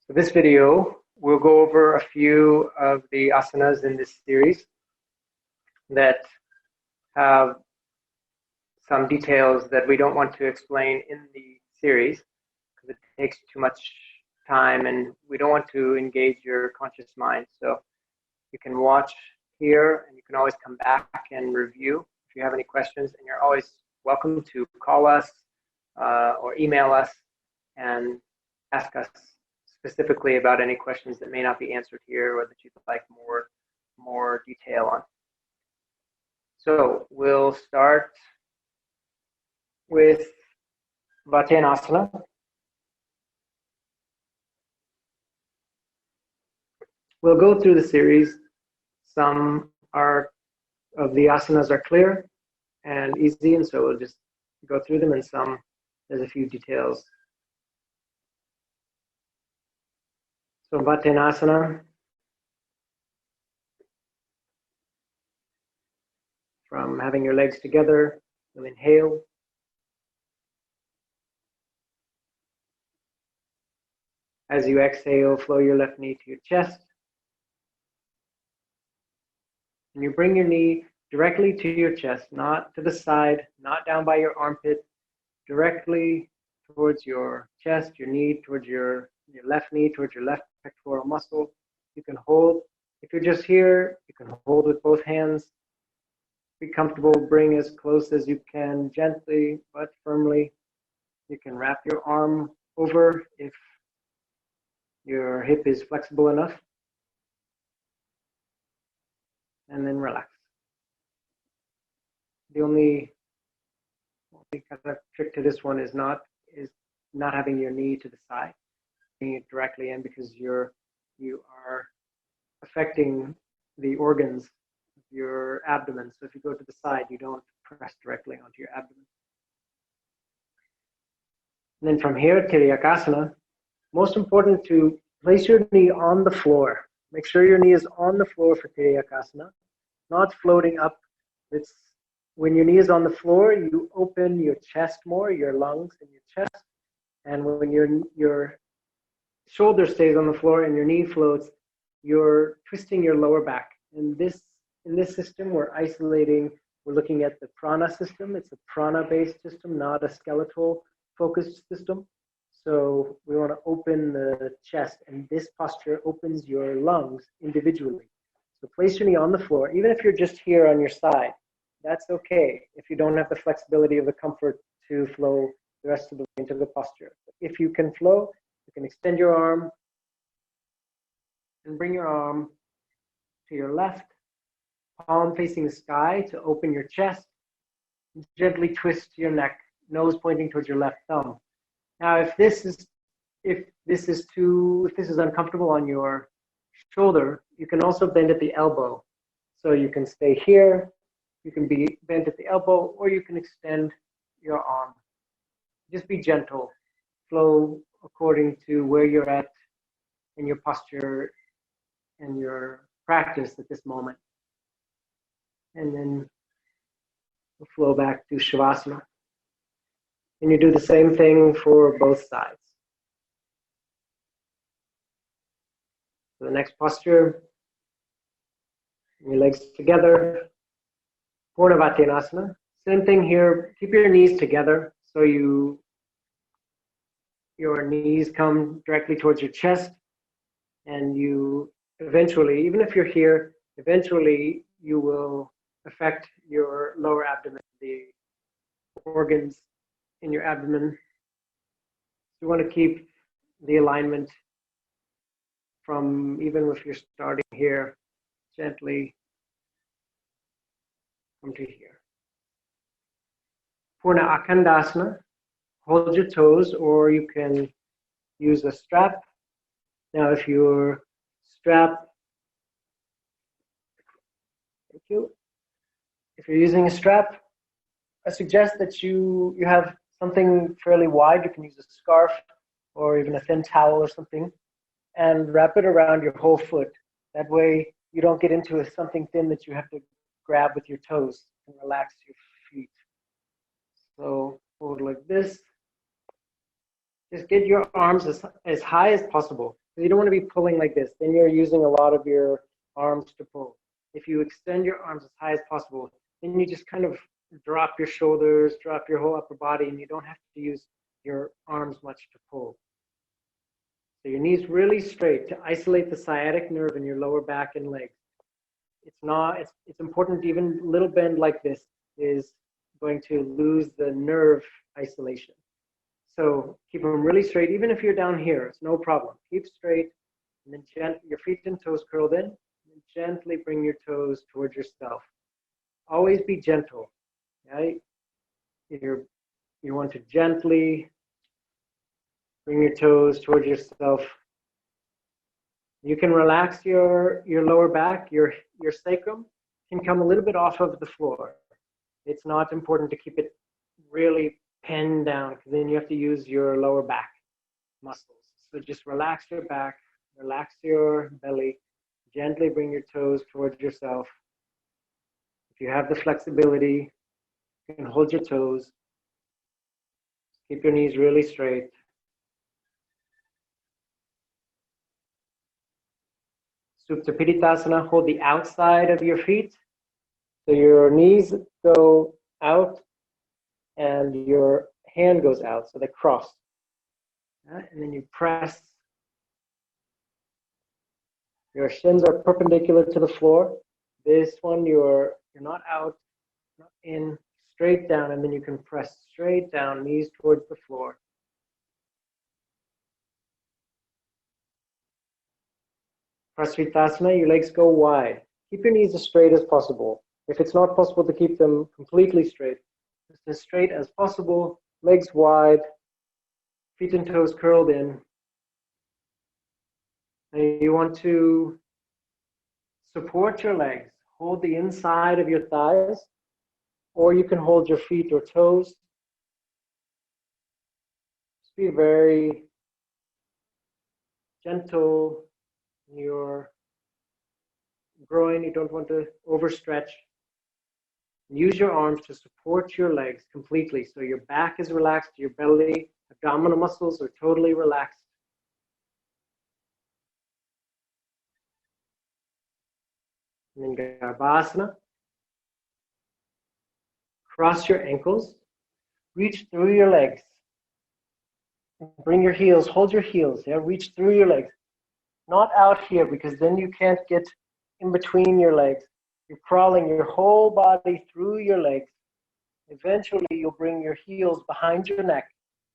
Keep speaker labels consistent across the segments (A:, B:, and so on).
A: So this video, we'll go over a few of the asanas in this series that have some details that we don't want to explain in the series because it takes too much time and we don't want to engage your conscious mind. So you can watch here and you can always come back and review if you have any questions, and you're always welcome to call us or email us and ask us specifically about any questions that may not be answered here or that you'd like more detail on. So we'll start with Vatāyanāsana. We'll go through the series. Some of the asanas are clear and easy, and so we'll just go through them, and some there's a few details. So Vatāyanāsana, from having your legs together, you'll inhale. As you exhale, flow your left knee to your chest. And you bring your knee directly to your chest, not to the side, not down by your armpit, directly towards your chest, your knee towards your left knee, towards your left pectoral muscle. You can hold. If you're just here, you can hold with both hands. Be comfortable, bring as close as you can, gently but firmly. You can wrap your arm over if your hip is flexible enough. And then relax. The only kind of trick to this one is not having your knee to the side, bringing it directly in, because you are affecting the organs of your abdomen. So if you go to the side, you don't press directly onto your abdomen. And then from here, Tiriakasana. Most important to place your knee on the floor. Make sure your knee is on the floor for Tiriakasana, not floating up. It's when your knee is on the floor, you open your chest more, your lungs and your chest. And when your shoulder stays on the floor and your knee floats, you're twisting your lower back. And in this system, we're looking at the prana system. It's a prana-based system, not a skeletal-focused system. So we want to open the chest, and this posture opens your lungs individually. So place your knee on the floor, even if you're just here on your side. That's okay if you don't have the flexibility of the comfort to flow the rest of the way into the posture. If you can flow, you can extend your arm and bring your arm to your left, palm facing the sky to open your chest. Gently twist your neck, nose pointing towards your left thumb. Now, if this is uncomfortable on your shoulder, you can also bend at the elbow. So you can stay here, you can be bent at the elbow, or you can extend your arm. Just be gentle. Flow according to where you're at in your posture and your practice at this moment. And then we'll flow back to Shavasana. And you do the same thing for both sides. So the next posture, your legs together, Purna Vatāyanāsana. Same thing here, keep your knees together so your knees come directly towards your chest, and you eventually, even if you're here, eventually you will affect your lower abdomen, the organs in your abdomen. You want to keep the alignment from, even if you're starting here, gently come to here. Purna Akandāsana. Hold your toes, or you can use a strap. Now, if your strap, thank you. If you're using a strap, I suggest that you have something fairly wide. You can use a scarf or even a thin towel or something, and wrap it around your whole foot. That way you don't get into something thin that you have to grab with your toes, and relax your feet. So hold like this. Just get your arms as high as possible. You don't want to be pulling like this. Then you're using a lot of your arms to pull. If you extend your arms as high as possible, then you just kind of drop your shoulders, drop your whole upper body, and you don't have to use your arms much to pull. So your knees really straight to isolate the sciatic nerve in your lower back and legs. It's important, even a little bend like this is going to lose the nerve isolation. So keep them really straight, even if you're down here, it's no problem. Keep straight, and then your feet and toes curled in, and gently bring your toes towards yourself. Always be gentle, right? You want to gently bring your toes towards yourself. You can relax your lower back, your sacrum can come a little bit off of the floor. It's not important to keep it really pinned down, because then you have to use your lower back muscles. So just relax your back, relax your belly, gently bring your toes towards yourself. If you have the flexibility, you can hold your toes. Keep your knees really straight. Supta Piditāsana, hold the outside of your feet. So your knees go out and your hand goes out, so they cross. And then you press. Your shins are perpendicular to the floor. This one, you're not out, not in, straight down, and then you can press straight down, knees towards the floor. Prasaritāsana, your legs go wide. Keep your knees as straight as possible. If it's not possible to keep them completely straight, just as straight as possible, legs wide, feet and toes curled in. And you want to support your legs. Hold the inside of your thighs, or you can hold your feet or toes. Just be very gentle in your groin. You don't want to overstretch. Use your arms to support your legs completely. So your back is relaxed, your belly, abdominal muscles are totally relaxed. And then Garbāsana. Cross your ankles, reach through your legs. Bring your heels, hold your heels, yeah? Reach through your legs. Not out here, because then you can't get in between your legs. You're crawling your whole body through your legs. Eventually, you'll bring your heels behind your neck,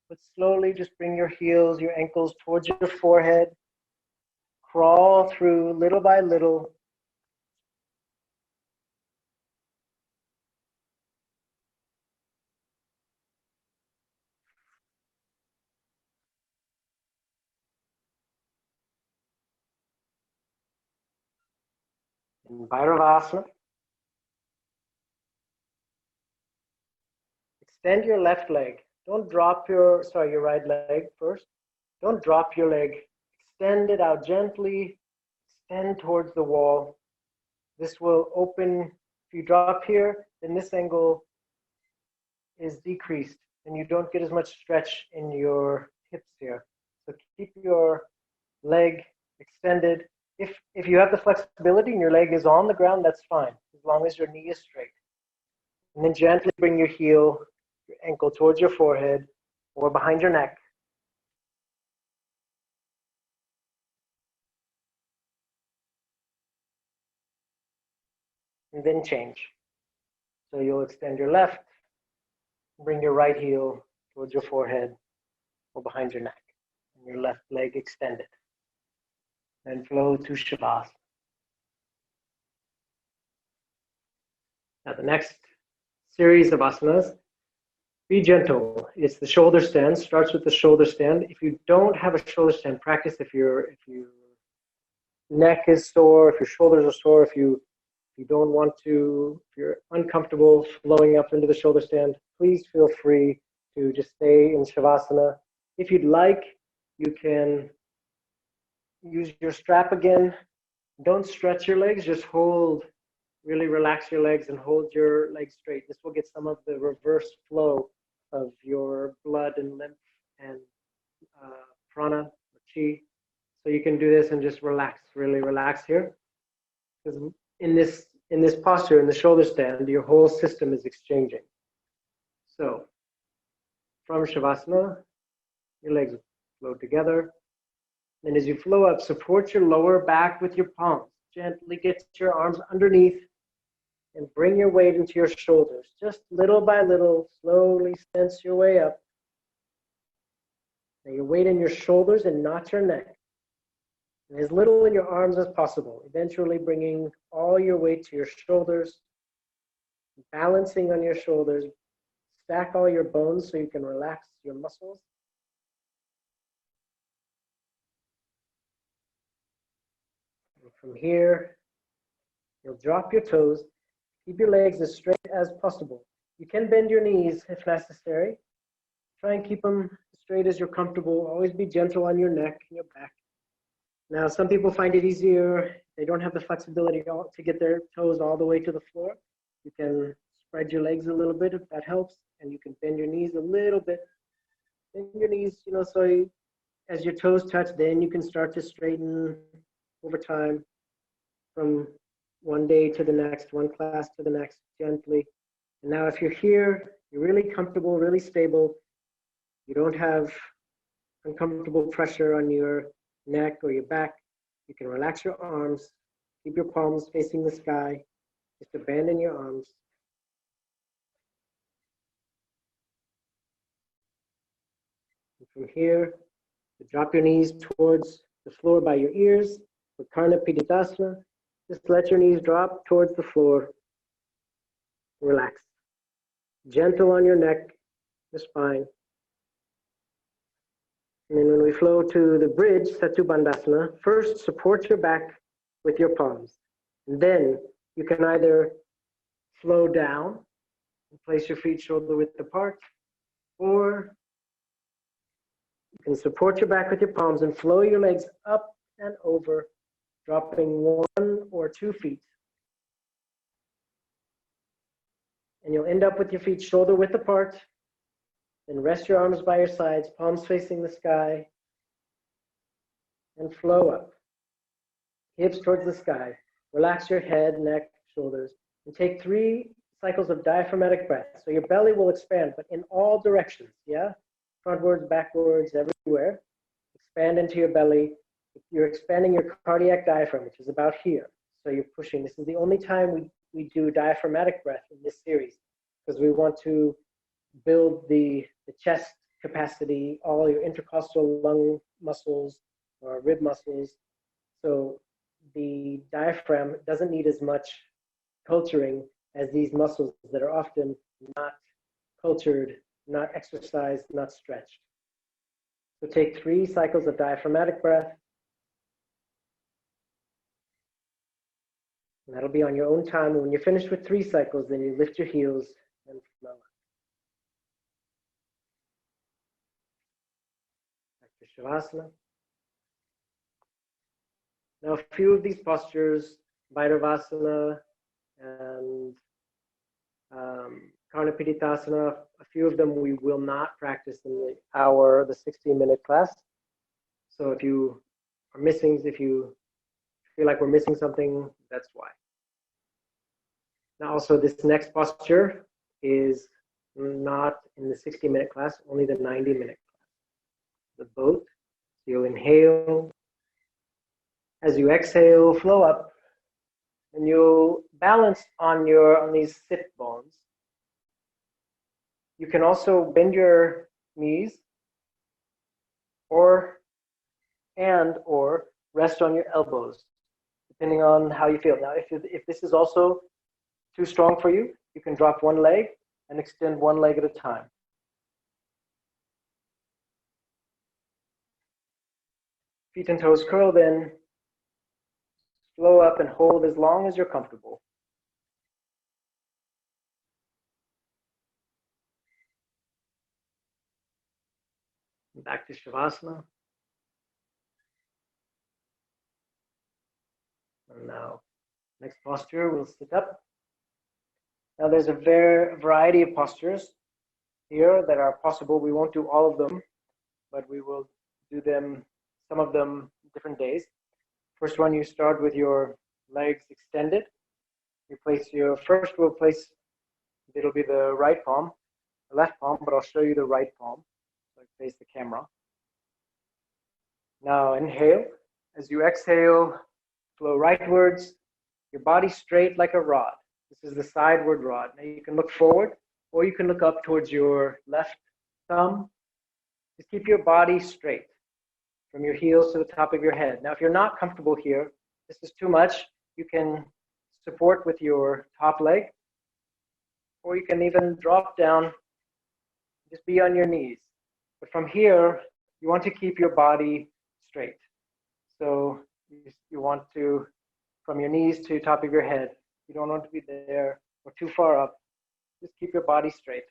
A: but slowly just bring your heels, your ankles towards your forehead. Crawl through little by little. In Bhairavāsana, extend your left leg. Don't drop your right leg first. Don't drop your leg. Extend it out gently. Extend towards the wall. This will open. If you drop here, then this angle is decreased and you don't get as much stretch in your hips here. So keep your leg extended. If you have the flexibility and your leg is on the ground, that's fine, as long as your knee is straight. And then gently bring your heel, your ankle towards your forehead or behind your neck. And then change. So you'll extend your left, bring your right heel towards your forehead or behind your neck, and your left leg extended. And flow to Shavasana. Now the next series of asanas, be gentle. It's the shoulder stand. Starts with the shoulder stand. If you don't have a shoulder stand, practice if your neck is sore, if your shoulders are sore, if you don't want to, if you're uncomfortable flowing up into the shoulder stand, please feel free to just stay in Shavasana. If you'd like, you can use your strap again. Don't stretch your legs, just hold, really relax your legs and hold your legs straight. This will get some of the reverse flow of your blood and lymph and prana, chi. So you can can do this and just relax, really relax here. Because in this posture, in the shoulder stand, your whole system is exchanging. So from Shavasana, your legs flow together. And as you flow up, support your lower back with your palms. Gently get your arms underneath and bring your weight into your shoulders. Just little by little, slowly sense your way up. Now your weight in your shoulders and not your neck. And as little in your arms as possible, eventually bringing all your weight to your shoulders, balancing on your shoulders. Stack all your bones so you can relax your muscles. And from here, you'll drop your toes. Keep your legs as straight as possible. You can bend your knees if necessary. Try and keep them as straight as you're comfortable. Always be gentle on your neck and your back. Now, some people find it easier. They don't have the flexibility to get their toes all the way to the floor. You can spread your legs a little bit if that helps, and you can bend your knees a little bit. Bend your knees, so as your toes touch, then you can start to straighten over time from one day to the next, one class to the next, gently. And now if you're here, you're really comfortable, really stable, you don't have uncomfortable pressure on your neck or your back, you can relax your arms, keep your palms facing the sky, just abandon your arms. And from here, drop your knees towards the floor by your ears. For Karna Piditiāsana, just let your knees drop towards the floor. Relax. Gentle on your neck, the spine. And then when we flow to the bridge, Setu Bhandāsana, first support your back with your palms. And then you can either flow down and place your feet shoulder width apart, or you can support your back with your palms and flow your legs up and over, dropping 1 or 2 feet. And you'll end up with your feet shoulder width apart. Then rest your arms by your sides, palms facing the sky, and flow up. Hips towards the sky. Relax your head, neck, shoulders, and take 3 cycles of diaphragmatic breath. So your belly will expand, but in all directions, yeah? Frontwards, backwards, everywhere. Expand into your belly. You're expanding your cardiac diaphragm, which is about here. So you're pushing. This is the only time we do diaphragmatic breath in this series, because we want to build the chest capacity, all your intercostal lung muscles or rib muscles. So the diaphragm doesn't need as much culturing as these muscles that are often not cultured, not exercised, not stretched. So take 3 cycles of diaphragmatic breath. And that'll be on your own time. And when you're finished with 3 cycles, then you lift your heels and flow up. Back to Shavasana. Now, a few of these postures, Bhairavāsana and Karna Piditiāsana, a few of them we will not practice in the 16-minute class. So if you are missing, if you feel like we're missing something, that's why. Now also this next posture is not in the 60-minute class, only the 90-minute class. The boat, so you'll inhale. As you exhale, flow up, and you'll balance on these sit bones. You can also bend your knees or rest on your elbows, depending on how you feel. Now, if this is also too strong for you, you can drop one leg and extend one leg at a time. Feet and toes curl, then flow up and hold as long as you're comfortable. Back to Shavasana. And now, next posture, we'll sit up. Now there's a variety of postures here that are possible. We won't do all of them, but we will do them, some of them different days. First one, you start with your legs extended. You place your first, we'll place, it'll be the right palm, the left palm, but I'll show you the right palm. So I face the camera. Now inhale. As you exhale, flow rightwards, your body straight like a rod. This is the sideward rod. Now you can look forward or you can look up towards your left thumb. Just keep your body straight from your heels to the top of your head. Now if you're not comfortable here, this is too much, you can support with your top leg, or you can even drop down, just be on your knees. But from here, you want to keep your body straight. So you want to, from your knees to top of your head, you don't want to be there or too far up. Just keep your body straight.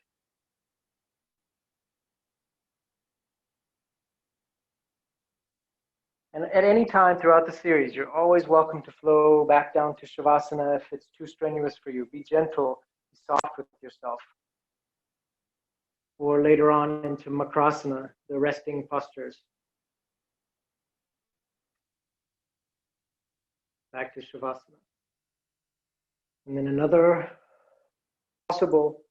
A: And at any time throughout the series, you're always welcome to flow back down to Shavasana if it's too strenuous for you. Be gentle, be soft with yourself. Or later on into Makrāsana, the resting postures. Back to Shavasana. And then another possible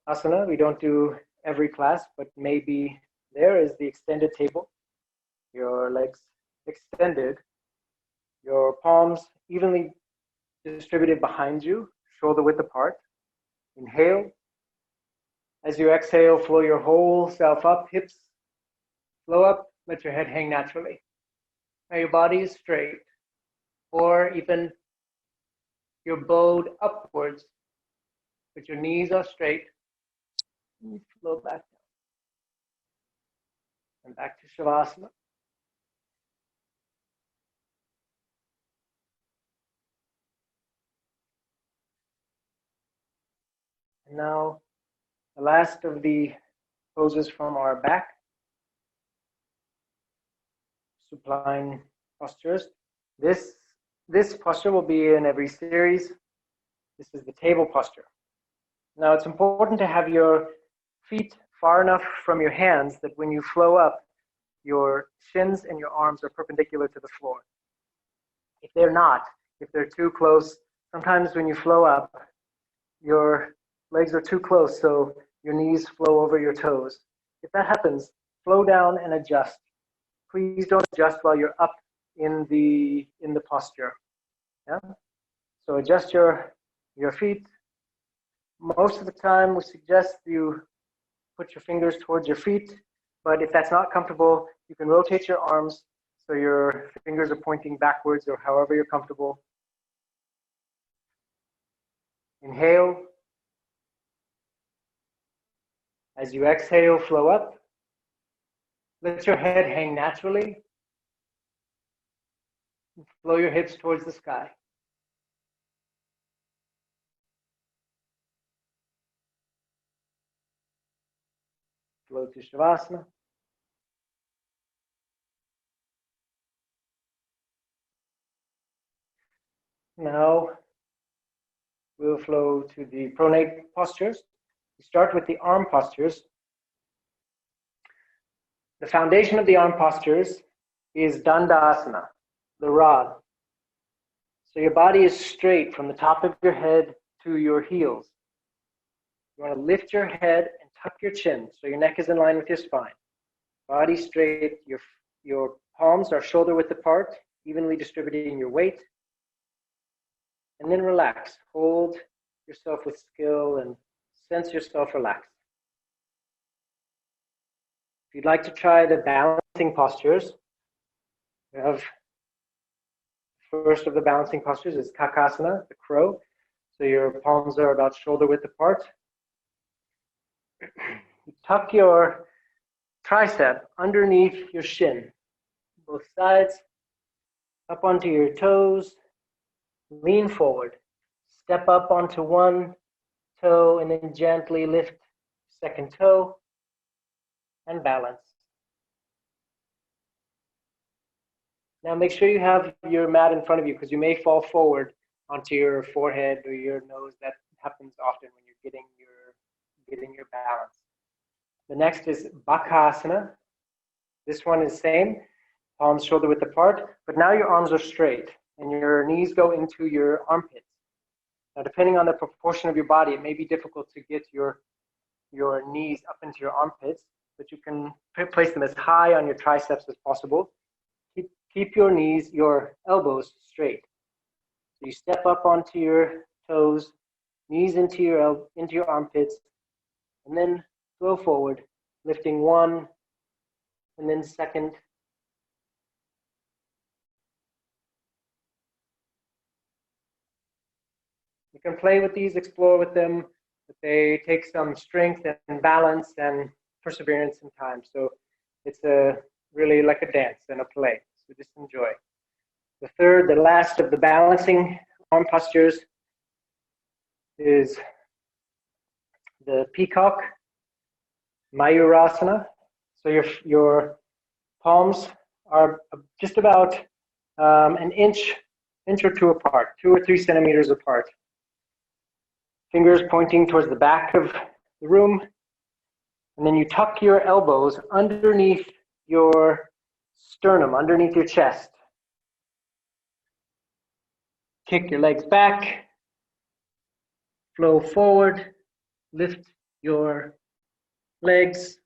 A: asana, we don't do every class, but maybe there is the extended table. Your legs extended, your palms evenly distributed behind you, shoulder width apart. Inhale. As you exhale, flow your whole self up, hips flow up, let your head hang naturally. Now your body is straight, or even you're bowed upwards, but your knees are straight. You flow back down. And back to Shavasana. And now, the last of the poses from our back, supine postures. This posture will be in every series. This is the table posture. Now, it's important to have your feet far enough from your hands that when you flow up, your shins and your arms are perpendicular to the floor. If they're not, if they're too close, sometimes when you flow up, your legs are too close, so your knees flow over your toes. If that happens, flow down and adjust. Please don't adjust while you're up in the posture. Yeah? So adjust your feet. Most of the time, we suggest you put your fingers towards your feet, but if that's not comfortable, you can rotate your arms so your fingers are pointing backwards or however you're comfortable. Inhale. As you exhale, flow up. Let your head hang naturally. Flow your hips towards the sky. Flow to Shavasana. Now we'll flow to the pronate postures. We start with the arm postures. The foundation of the arm postures is Dandāsana, the rod. So your body is straight from the top of your head to your heels. You want to lift your head and tuck your chin so your neck is in line with your spine. Body straight, your palms are shoulder width apart, evenly distributing your weight. And then relax. Hold yourself with skill and sense yourself relax. If you'd like to try the balancing postures, you have first of the balancing postures is Kakasana, the crow. So your palms are about shoulder width apart. You tuck your tricep underneath your shin, both sides, up onto your toes, lean forward, step up onto one toe and then gently lift second toe and balance. Now make sure you have your mat in front of you because you may fall forward onto your forehead or your nose. That happens often when you're getting your balance. The next is Bhakasana, This one is same, palms shoulder width apart, but now your arms are straight and your knees go into your armpits. Now, depending on the proportion of your body, it may be difficult to get your knees up into your armpits, but you can place them as high on your triceps as possible. Keep your knees, your elbows straight. So you step up onto your toes, knees into your armpits, and then flow forward, lifting one, and then second. You can play with these, explore with them, but they take some strength and balance and perseverance and time. So it's really like a dance and a play. So just enjoy. The last of the balancing arm postures is the peacock, Mayurāsana. So your palms are just about an inch or two apart, 2 or 3 centimeters apart. Fingers pointing towards the back of the room. And then you tuck your elbows underneath your sternum, underneath your chest. Kick your legs back. Flow forward. Lift your legs.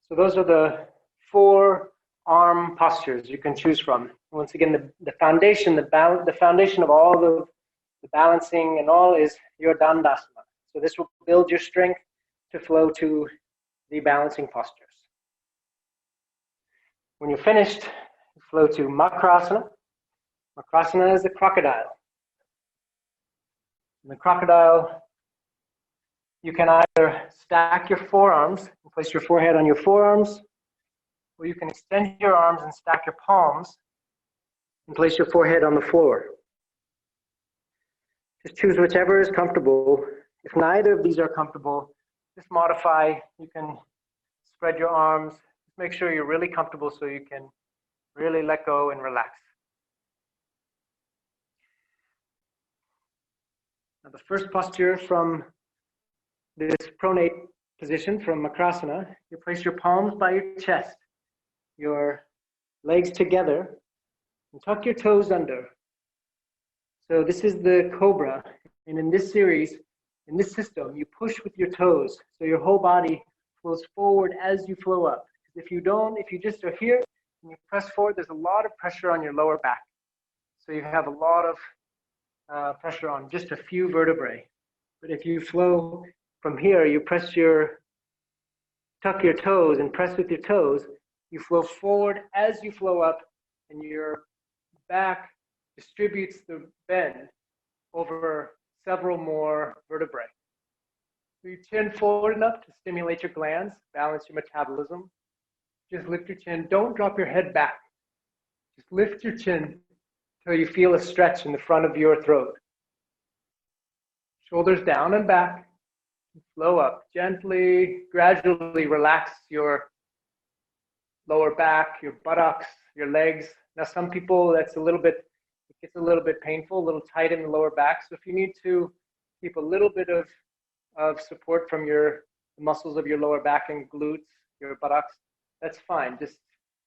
A: So those are the 4 arm postures you can choose from. Once again, the foundation, the foundation of all the balancing and all is your Dandāsana. So this will build your strength to flow to the balancing postures. When you're finished, you flow to Makrāsana. Makrāsana is the crocodile. In the crocodile, you can either stack your forearms and place your forehead on your forearms, or you can extend your arms and stack your palms and place your forehead on the floor. Just choose whichever is comfortable. If neither of these are comfortable, just modify. You can spread your arms. Just make sure you're really comfortable so you can really let go and relax. Now, the first posture from this pronate position from Makrāsana, you place your palms by your chest, your legs together, and tuck your toes under. So this is the Cobra, and in this series, in this system, you push with your toes, so your whole body flows forward as you flow up. If you just are here and you press forward, there's a lot of pressure on your lower back. So you have a lot of pressure on just a few vertebrae. But if you flow from here, you tuck your toes and press with your toes, you flow forward as you flow up, and your back distributes the bend over several more vertebrae. So you chin forward enough to stimulate your glands, balance your metabolism. Just lift your chin. Don't drop your head back. Just lift your chin until you feel a stretch in the front of your throat. Shoulders down and back. Flow up. Gently, gradually relax your lower back, your buttocks, your legs. Now, some people, it gets a little bit painful, a little tight in the lower back. So if you need to keep a little bit of support from the muscles of your lower back and glutes, your buttocks, that's fine. Just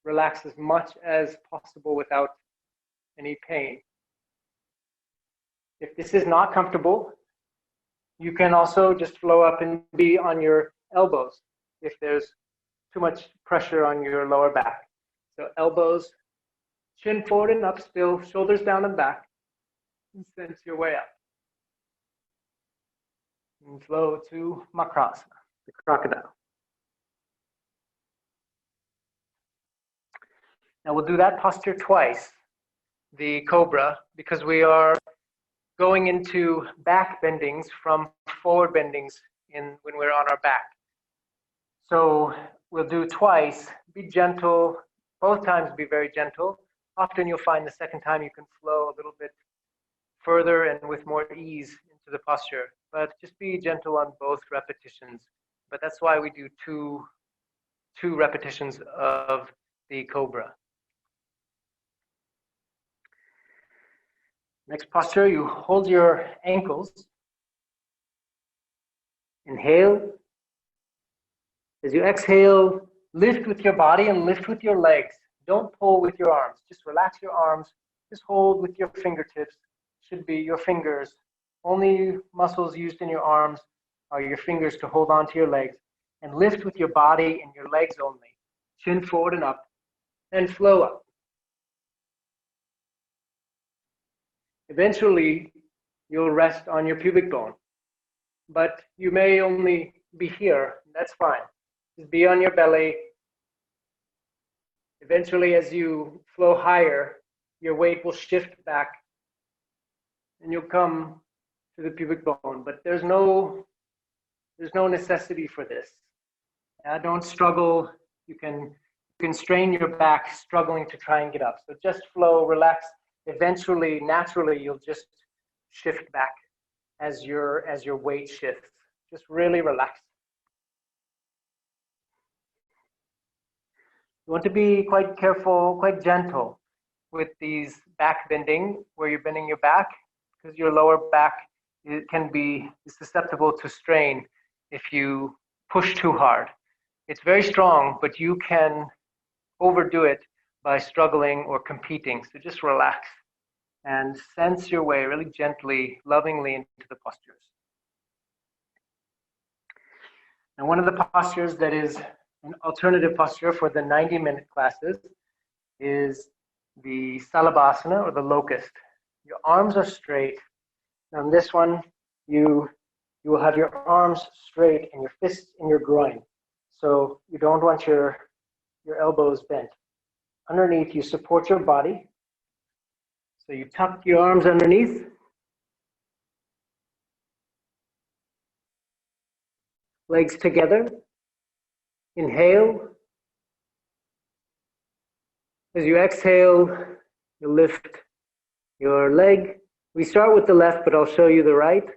A: relax as much as possible without any pain. If this is not comfortable, you can also just flow up and be on your elbows if there's too much pressure on your lower back. So elbows, chin forward and up still, shoulders down and back, and sense your way up. And flow to Makrāsana, the crocodile. Now we'll do that posture twice, the Cobra, because we are going into back bendings from forward bendings when we're on our back. So we'll do twice. Be gentle. Both times be very gentle. Often you'll find the second time you can flow a little bit further and with more ease into the posture. But just be gentle on both repetitions. But that's why we do two repetitions of the Cobra. Next posture, you hold your ankles Inhale. As you exhale, lift with your body and lift with your legs. Don't pull with your arms. Just relax your arms. Just hold with your fingertips. Should be your fingers. Only muscles used in your arms are your fingers to hold onto your legs. And lift with your body and your legs only. Chin forward and up. And flow up. Eventually, you'll rest on your pubic bone. But you may only be here. That's fine. Just be on your belly. Eventually, as you flow higher, your weight will shift back and you'll come to the pubic bone. But there's no necessity for this. Don't struggle. You can strain your back struggling to try and get up. So just flow, relax. Eventually, naturally, you'll just shift back as your weight shifts. Just really relax. You want to be quite careful, quite gentle with these back bending, where you're bending your back, because your lower back can be susceptible to strain if you push too hard. It's very strong, but you can overdo it by struggling or competing. So just relax and sense your way really gently, lovingly into the postures. And one of the postures that is an alternative posture for the 90-minute classes is the Salabāsana or the Locust. Your arms are straight. On this one, you will have your arms straight and your fists in your groin. So you don't want your elbows bent. Underneath, you support your body. So you tuck your arms underneath. Legs together. Inhale. As you exhale, you lift your leg. We start with the left, but I'll show you the right.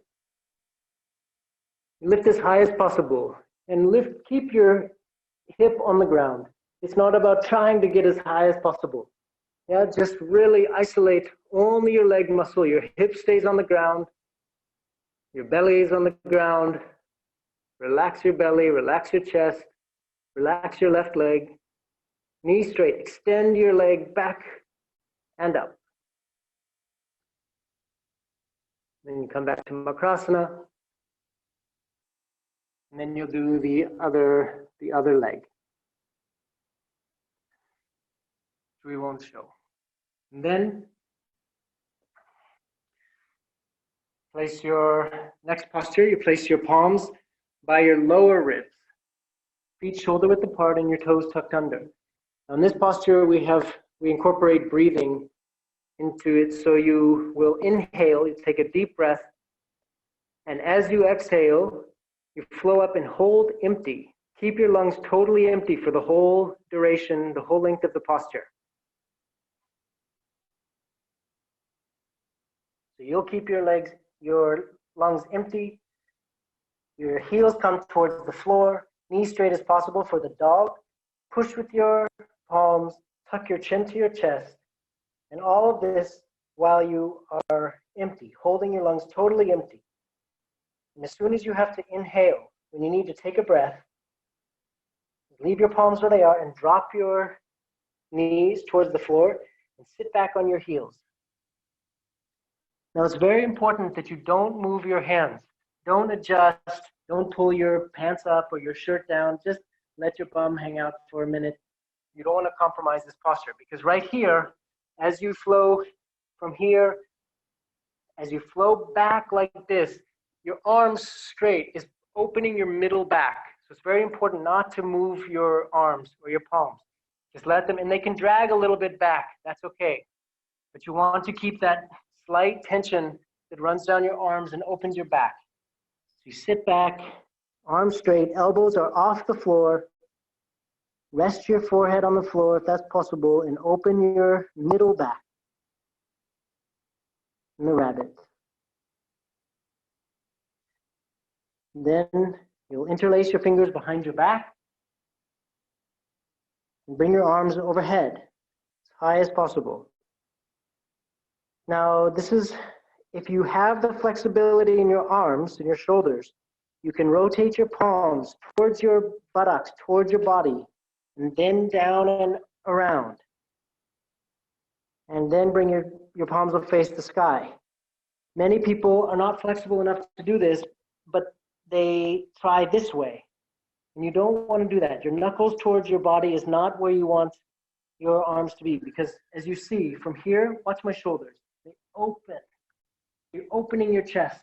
A: Lift as high as possible and keep your hip on the ground. It's not about trying to get as high as possible. Just really isolate only your leg muscle. Your hip stays on the ground. Your belly is on the ground. Relax your belly, relax your chest, relax your left leg. Knee straight, extend your leg back and up. Then you come back to Makrāsana. And then you'll do the other leg. Which we won't show. And then place your next posture, you place your palms by your lower ribs. Feet shoulder width apart and your toes tucked under. Now in this posture we incorporate breathing into it. So you will inhale, you take a deep breath, and as you exhale, you flow up and hold empty. Keep your lungs totally empty for the whole duration, the whole length of the posture. So you'll keep your lungs empty. Your heels come towards the floor, knees straight as possible for the dog. Push with your palms, tuck your chin to your chest, and all of this while you are empty, holding your lungs totally empty. And as soon as you have to inhale, when you need to take a breath, leave your palms where they are and drop your knees towards the floor and sit back on your heels. Now it's very important that you don't move your hands. Don't adjust, don't pull your pants up or your shirt down. Just let your bum hang out for a minute. You don't want to compromise this posture, because right here, as you flow from here, as you flow back like this, your arms straight is opening your middle back. So it's very important not to move your arms or your palms. Just let them, and they can drag a little bit back. That's okay. But you want to keep that slight tension that runs down your arms and opens your back. So you sit back, arms straight, elbows are off the floor. Rest your forehead on the floor if that's possible, and open your middle back in the rabbit. Then you'll interlace your fingers behind your back and bring your arms overhead as high as possible. Now, this is, if you have the flexibility in your arms and your shoulders, You can rotate your palms towards your buttocks, towards your body, and then down and around. And then bring your palms will face the sky. Many people are not flexible enough to do this, but they try this way. And you don't want to do that. Your knuckles towards your body is not where you want your arms to be, because as you see from here, watch my shoulders. They open. You're opening your chest.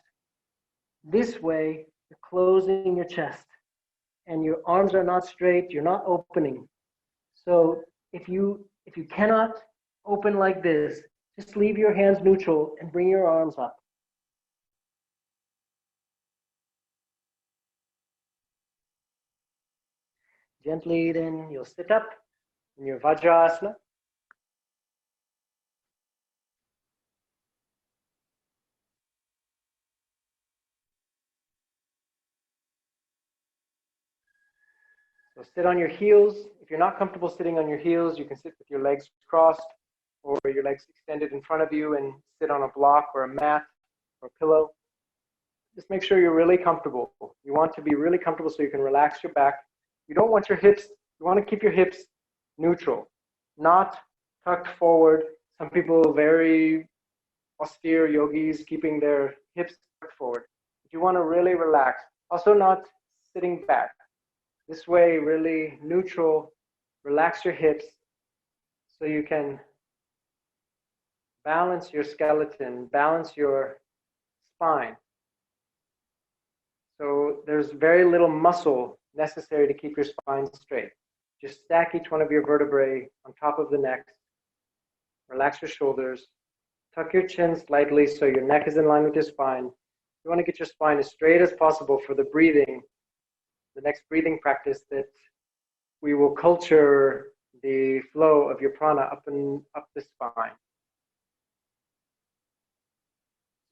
A: This way, you're closing your chest. And your arms are not straight, you're not opening. So if you cannot open like this, just leave your hands neutral and bring your arms up. Gently then you'll sit up in your Vajrāsana. So sit on your heels. If you're not comfortable sitting on your heels, you can sit with your legs crossed or your legs extended in front of you and sit on a block or a mat or a pillow. Just make sure you're really comfortable. You want to be really comfortable so you can relax your back. You don't want your hips, you want to keep your hips neutral, not tucked forward. Some people, very austere yogis, keeping their hips tucked forward. But you want to really relax. Also not sitting back. This way, really neutral, relax your hips so you can balance your skeleton, balance your spine. So there's very little muscle necessary to keep your spine straight. Just stack each one of your vertebrae on top of the next. Relax your shoulders. Tuck your chin slightly so your neck is in line with your spine. You want to get your spine as straight as possible for the breathing, the next breathing practice, that we will culture the flow of your prana up the spine.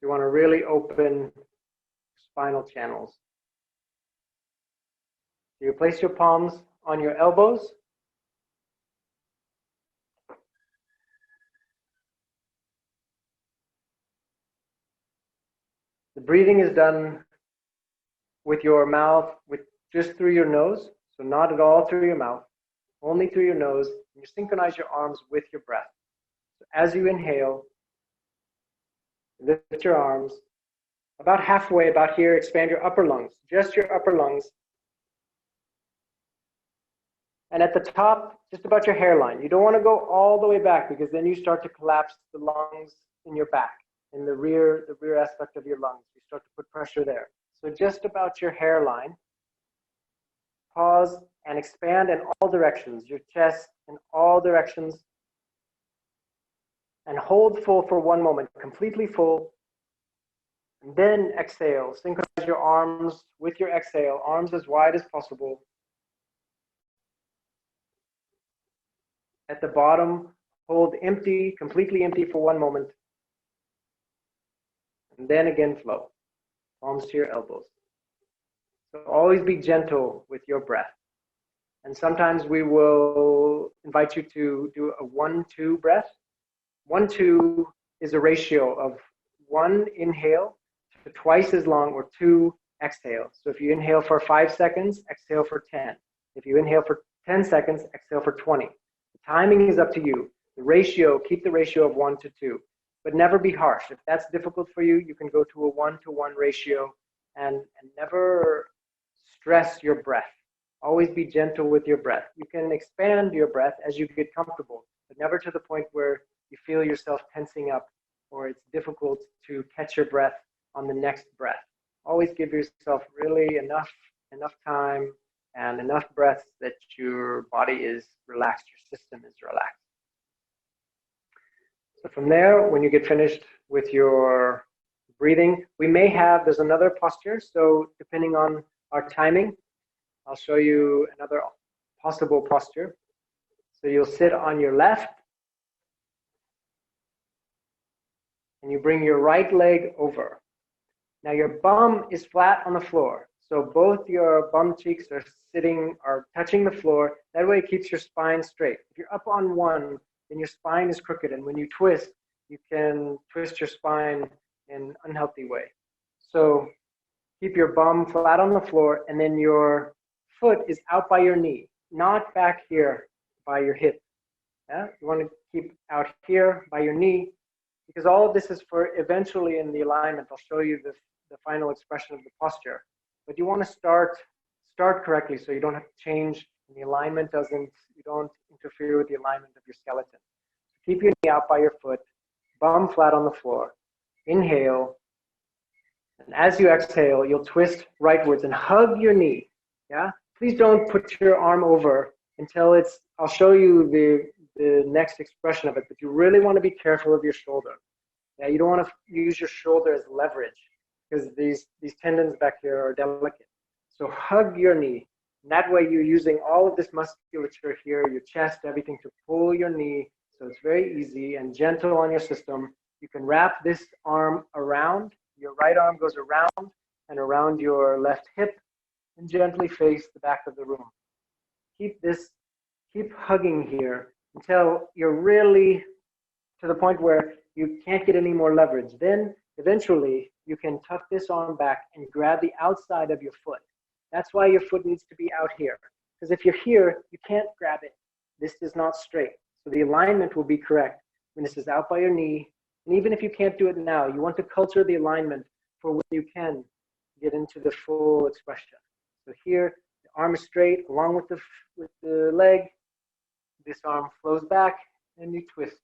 A: You want to really open spinal channels. You place your palms on your elbows. The breathing is done with your mouth, with just through your nose, so not at all through your mouth, only through your nose. And you synchronize your arms with your breath. So as you inhale, lift your arms. About halfway, about here, expand your upper lungs, just your upper lungs. And at the top, just about your hairline. You don't want to go all the way back, because then you start to collapse the lungs in your back, in the rear aspect of your lungs. You start to put pressure there. So just about your hairline. Pause and expand in all directions, your chest in all directions. And hold full for one moment, completely full. And then exhale. Synchronize your arms with your exhale, arms as wide as possible. At the bottom, hold empty, completely empty for one moment. And then again flow. Palms to your elbows. So always be gentle with your breath. And sometimes we will invite you to do a 1-2 breath. 1-2 is a ratio of 1 inhale to twice as long, or 2 exhale. So if you inhale for 5 seconds, exhale for 10. If you inhale for 10 seconds, exhale for 20. The timing is up to you. The ratio, keep the ratio of 1 to 2, but never be harsh. If that's difficult for you, you can go to a 1-to-1 ratio and never stress your breath. Always be gentle with your breath. You can expand your breath as you get comfortable, but never to the point where you feel yourself tensing up or it's difficult to catch your breath on the next breath. Always give yourself really enough time and enough breaths that your body is relaxed, your system is relaxed. So from there, when you get finished with your breathing, there's another posture. So depending on our timing, I'll show you another possible posture. So you'll sit on your left and you bring your right leg over. Now your bum is flat on the floor. So both your bum cheeks are touching the floor. That way it keeps your spine straight. If you're up on one, then your spine is crooked. And when you twist, you can twist your spine in an unhealthy way. So Keep your bum flat on the floor, and then your foot is out by your knee, not back here by your hip. Yeah? You want to keep out here by your knee, because all of this is for eventually in the alignment. I'll show you the final expression of the posture. But you want to start correctly so you don't have to change, and the alignment you don't interfere with the alignment of your skeleton. Keep your knee out by your foot, bum flat on the floor. Inhale. And as you exhale, you'll twist rightwards and hug your knee. Yeah? Please don't put your arm over until I'll show you the next expression of it, but you really want to be careful of your shoulder. Yeah, you don't want to use your shoulder as leverage because these tendons back here are delicate. So hug your knee. And that way you're using all of this musculature here, your chest, everything to pull your knee. So it's very easy and gentle on your system. You can wrap this arm around. Your right arm goes around and around your left hip and gently face the back of the room. Keep hugging here until you're really to the point where you can't get any more leverage. Then eventually you can tuck this arm back and grab the outside of your foot. That's why your foot needs to be out here. Because if you're here, you can't grab it. This is not straight. So the alignment will be correct when this is out by your knee. And even if you can't do it now, you want to culture the alignment for when you can get into the full expression. So here, the arm is straight along with the leg. This arm flows back and you twist.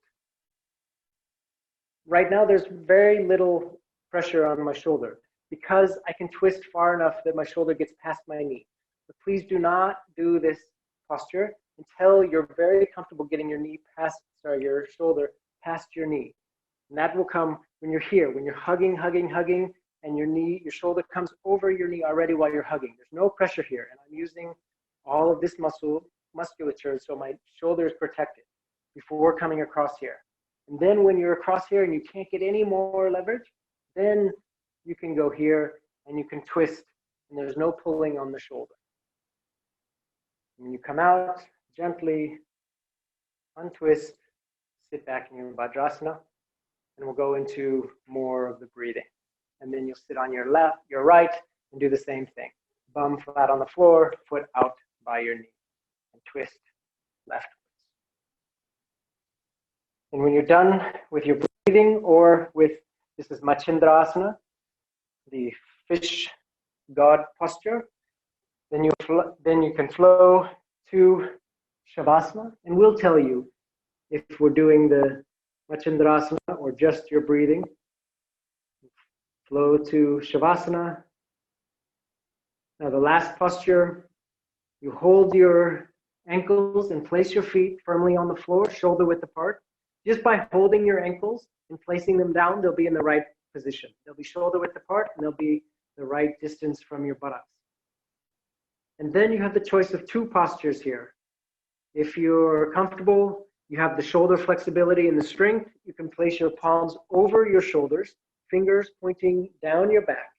A: Right now, there's very little pressure on my shoulder because I can twist far enough that my shoulder gets past my knee. But please do not do this posture until you're very comfortable getting your shoulder past your knee. And that will come when you're here, when you're hugging, and your shoulder comes over your knee already while you're hugging. There's no pressure here. And I'm using all of this musculature so my shoulder is protected before coming across here. And then when you're across here and you can't get any more leverage, then you can go here and you can twist and there's no pulling on the shoulder. When you come out, gently untwist, sit back in your Vajrāsana, and we'll go into more of the breathing. And then you'll sit on your left, your right, and do the same thing. Bum flat on the floor, foot out by your knee, and twist leftwards. And when you're done with your breathing, this is Machindrasana, the fish god posture, then you can flow to Shavasana, and we'll tell you if we're doing the Machindrasana or just your breathing. Flow to Shavasana. Now the last posture, you hold your ankles and place your feet firmly on the floor, shoulder width apart. Just by holding your ankles and placing them down, they'll be in the right position. They'll be shoulder width apart and they'll be the right distance from your buttocks. And then you have the choice of two postures here. If you're comfortable, you have the shoulder flexibility and the strength, you can place your palms over your shoulders, fingers pointing down your back.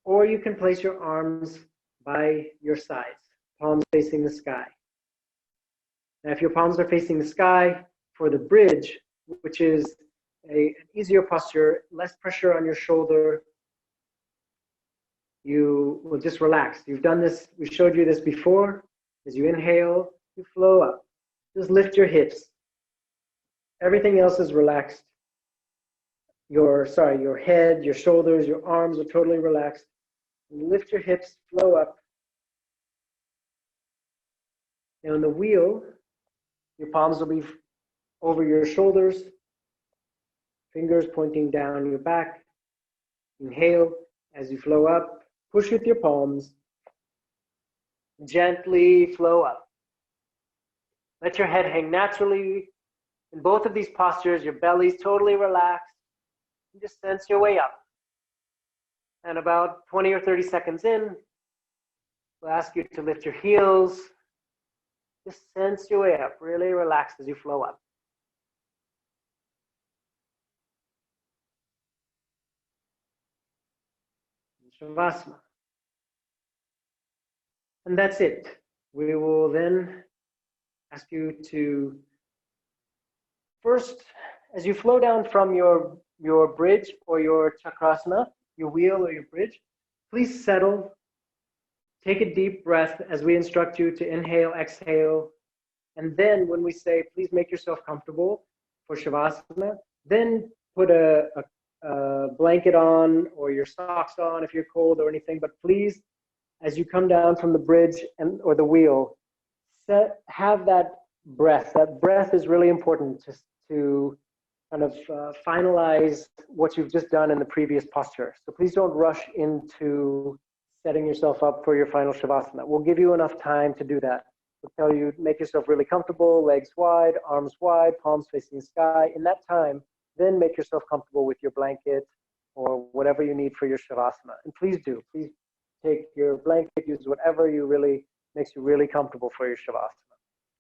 A: Or you can place your arms by your sides, palms facing the sky. Now, if your palms are facing the sky, for the bridge, which is an easier posture, less pressure on your shoulder, you will just relax. You've done this, we showed you this before. As you inhale, you flow up. Just lift your hips. Everything else is relaxed. Your head, your shoulders, your arms are totally relaxed. And lift your hips, flow up. Now on the wheel, your palms will be over your shoulders, fingers pointing down your back. Inhale as you flow up, push with your palms, gently flow up. Let your head hang naturally. In both of these postures, your belly's totally relaxed. You just sense your way up. And about 20 or 30 seconds in, we'll ask you to lift your heels. Just sense your way up, really relaxed as you flow up. Shavasana. And that's it. We will then ask you to first, as you flow down from your your bridge or your chakrasana, your wheel or your bridge, please settle. Take a deep breath as we instruct you to inhale, exhale. And then when we say, please make yourself comfortable for Shavasana, then put a blanket on or your socks on if you're cold or anything. But please, as you come down from the bridge or the wheel, have that breath. That breath is really important to kind of finalize what you've just done in the previous posture. So please don't rush into setting yourself up for your final Shavasana. We'll give you enough time to do that. We'll tell you, make yourself really comfortable, legs wide, arms wide, palms facing the sky. In that time, then make yourself comfortable with your blanket or whatever you need for your Shavasana. And please do. Please take your blanket, use whatever makes you really comfortable for your Shavasana.